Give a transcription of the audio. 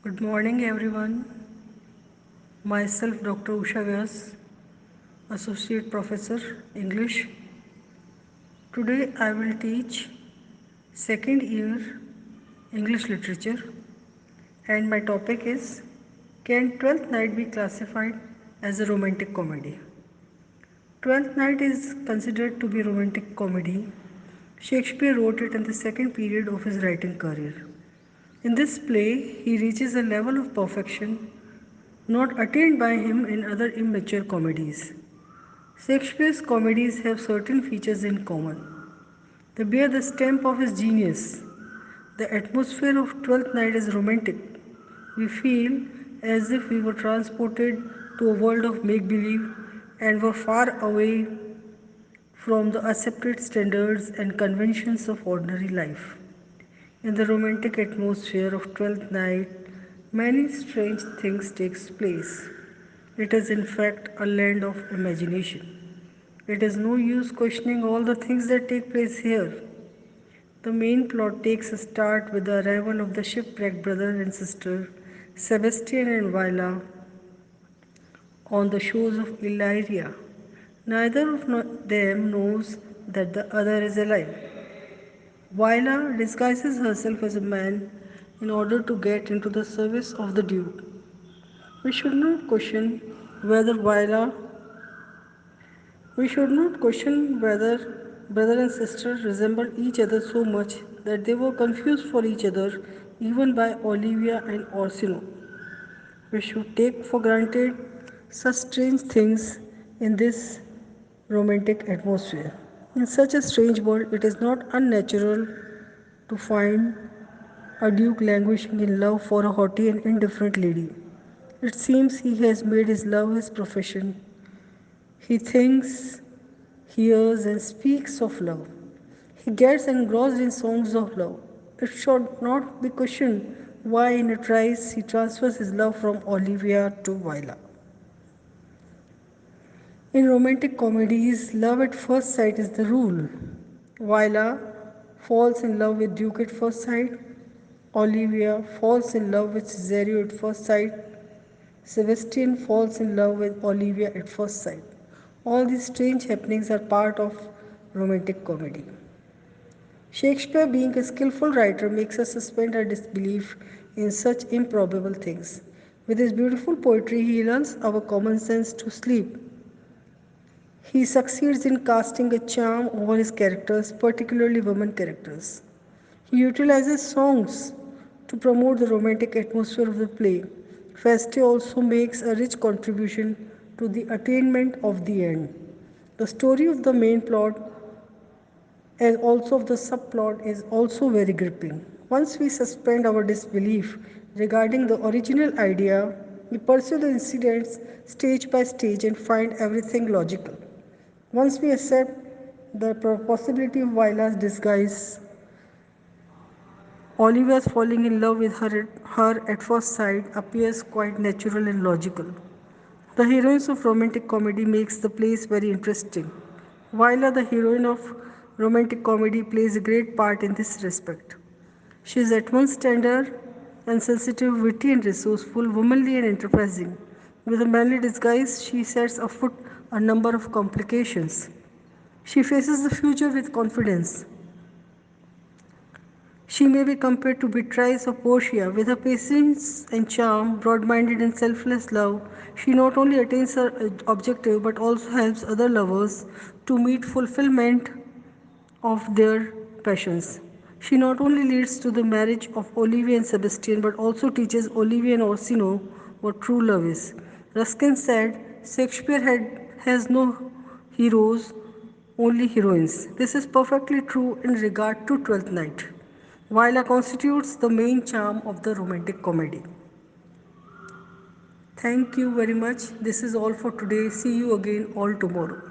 Good morning, everyone. Myself, Dr. Usha Vyas, Associate Professor, English. Today, I will teach second year English Literature, and my topic is Can Twelfth Night be classified as a romantic comedy? Twelfth Night is considered to be romantic comedy. Shakespeare wrote it in the second period of his writing career. In this play, he reaches a level of perfection not attained by him in other immature comedies. Shakespeare's comedies have certain features in common. They bear the stamp of his genius. The atmosphere of Twelfth Night is romantic. We feel as if we were transported to a world of make believe and were far away from the accepted standards and conventions of ordinary life. In the romantic atmosphere of Twelfth Night, many strange things takes place. It is in fact a land of imagination. It is no use questioning all the things that take place here. The main plot takes a start with the arrival of the shipwrecked brother and sister, Sebastian and Viola, on the shores of Illyria. Neither of them knows that the other is alive. Viola disguises herself as a man in order to get into the service of the Duke. We should not question whether Viola we should not question whether brother and sister resembled each other so much that they were confused for each other even by Olivia and Orsino. We should take for granted such strange things in this romantic atmosphere. In such a strange world, it is not unnatural to find a duke languishing in love for a haughty and indifferent lady. It seems he has made his love his profession. He thinks, hears, and speaks of love. He gets engrossed in songs of love. It should not be questioned why, in a trice, he transfers his love from Olivia to Viola. In romantic comedies, love at first sight is the rule. Viola falls in love with Duke at first sight. Olivia falls in love with Cesario at first sight. Sebastian falls in love with Olivia at first sight. All these strange happenings are part of romantic comedy. Shakespeare, being a skillful writer, makes us suspend our disbelief in such improbable things. With his beautiful poetry, he lulls our common sense to sleep. He succeeds in casting a charm over his characters, particularly women characters. He utilizes songs to promote the romantic atmosphere of the play. Feste also makes a rich contribution to the attainment of the end. The story of the main plot and also of the subplot is also very gripping. Once we suspend our disbelief regarding the original idea, we pursue the incidents stage by stage and find everything logical. Once we accept the possibility of Viola's disguise, Olivia's falling in love with her at first sight appears quite natural and logical. The heroines of romantic comedy makes the plays very interesting. Viola, the heroine of romantic comedy, plays a great part in this respect. She is at once tender and sensitive, witty and resourceful, womanly and enterprising. With a manly disguise, she sets afoot a number of complications. She faces the future with confidence. She may be compared to Beatrice of Portia. With her patience and charm, broad minded and selfless love, she not only attains her objective but also helps other lovers to meet fulfillment of their passions. She not only leads to the marriage of Olivia and Sebastian but also teaches Olivia and Orsino what true love is. Ruskin said Shakespeare has no heroes, only heroines. This is perfectly true in regard to Twelfth Night. Viola constitutes the main charm of the romantic comedy. Thank you very much. This is all for today. See you again all tomorrow.